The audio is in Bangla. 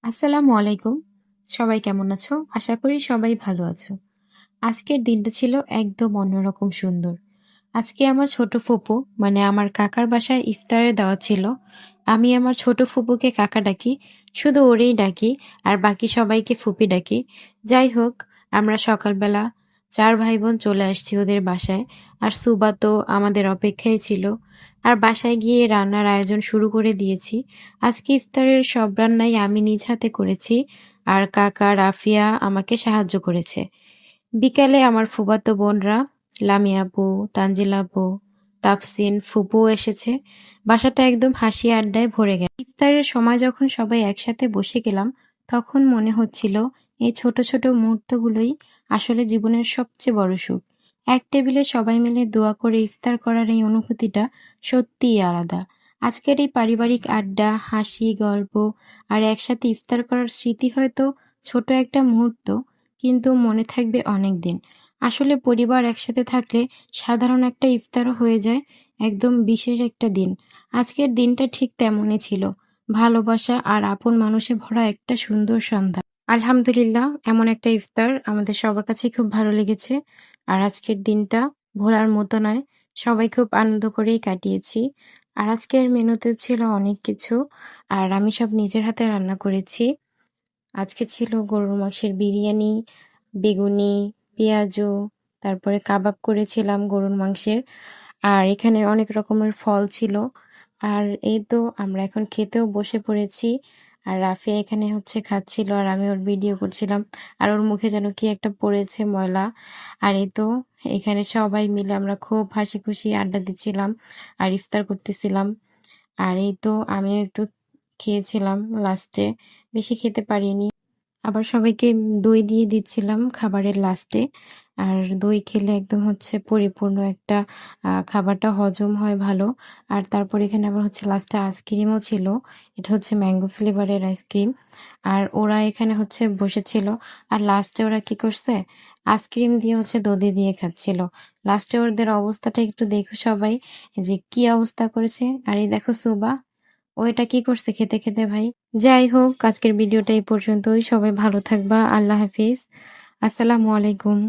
আসসালামু আলাইকুম। সবাই কেমন আছো? আশা করি সবাই ভালো আছো। আজকের দিনটা ছিল একদম অন্যরকম সুন্দর। আজকে আমার ছোট ফুপু মানে আমার কাকার বাসায় ইফতারের দাওয়াত ছিল। আমি আমার ছোট ফুপুকে কাকা ডাকি, শুধু ওরেই ডাকি আর বাকি সবাইকে ফুপি ডাকি। যাই হোক, আমরা সকালবেলা ৪ ভাই-বোন চলে আসছি ওদের বাসায়। আর সুবা তো আমাদের অপেক্ষায় ছিল। আর বাসায় গিয়ে রান্নার আয়োজন শুরু করে দিয়েছি। আজকে ইফতারের সব রান্নাই আমি নিজ হাতে করেছি আর কাকা রাফিয়া আমাকে সাহায্য করেছে। বিকালে আমার ফুফাতো বোনরা লামিয়া আপু, তানজিলা আপু, তাফসিন, ফুপুও এসেছে। বাসাটা একদম হাসি আড্ডায় ভরে গেল। ইফতারের সময় যখন সবাই একসাথে বসে গেলাম, তখন মনে হচ্ছিল এই ছোট ছোট মুহূর্তগুলোই আসলে জীবনের সবচেয়ে বড় সুখ। এক টেবিলে সবাই মিলে দোয়া করে ইফতার করার এই অনুভূতিটা সত্যিই আলাদা। আজকের এই পারিবারিক আড্ডা, হাসি, গল্প আর একসাথে ইফতার করার স্মৃতি হয়তো ছোট একটা মুহূর্ত, কিন্তু মনে থাকবে অনেক দিন। আসলে পরিবার একসাথে থাকলে সাধারণ একটা ইফতারও হয়ে যায় একদম বিশেষ একটা দিন। আজকের দিনটা ঠিক তেমনই ছিল, ভালোবাসা আর আপন মানুষে ভরা একটা সুন্দর সন্ধ্যা। আলহামদুলিল্লাহ, এমন একটা ইফতার আমাদের সবার কাছে খুব ভালো লেগেছে। আর আজকের দিনটা ভোলার মতো নয়, সবাই খুব আনন্দ করেই কাটিয়েছি। আর আজকের মেনুতে ছিল অনেক কিছু, আর আমি সব নিজের হাতে রান্না করেছি। আজকে ছিল গরুর মাংসের বিরিয়ানি, বেগুনি, পেঁয়াজু, তারপরে কাবাব করেছিলাম গরুর মাংসের। আর এখানে অনেক রকমের ফল ছিল। আর এই তো আমরা এখন খেতেও বসে পড়েছি। আর রাফিয়া এখানে হচ্ছে খাচ্ছিল আর আমি ওর ভিডিও করছিলাম। আর ওর মুখে যেন কি একটা পড়েছে ময়লা। আর এই তো এখানে সবাই মিলে আমরা খুব হাসি খুশি আড্ডা দিচ্ছিলাম আর ইফতার করতেছিলাম। আর এই তো আমিও একটু খেয়েছিলাম লাস্টে, বেশি খেতে পারিনি। আবার সবাইকে দই দিয়ে দিচ্ছিলাম খাবারের লাস্টে। আর দই খেলে একদম হচ্ছে পরিপূর্ণ একটা খাবারটা হজম হয় ভালো। আর তারপর এখানে আবার হচ্ছে লাস্টে আইসক্রিমও ছিল। এটা হচ্ছে ম্যাঙ্গো ফ্লেভারের আইসক্রিম। আর ওরা এখানে হচ্ছে বসেছিল। আর লাস্টে ওরা কি করছে, আইসক্রিম দিয়ে হচ্ছে দধি দিয়ে খাচ্ছিল। লাস্টে ওদের অবস্থাটা একটু দেখো সবাই, যে কি অবস্থা করেছে। আর এই দেখো সুবা, ও এটা কি করছে খেতে খেতে ভাই। যাই হোক, আজকের ভিডিওটা এই পর্যন্তই। সবাই ভালো থাকবা। আল্লাহ হাফিজ। আসসালামু আলাইকুম।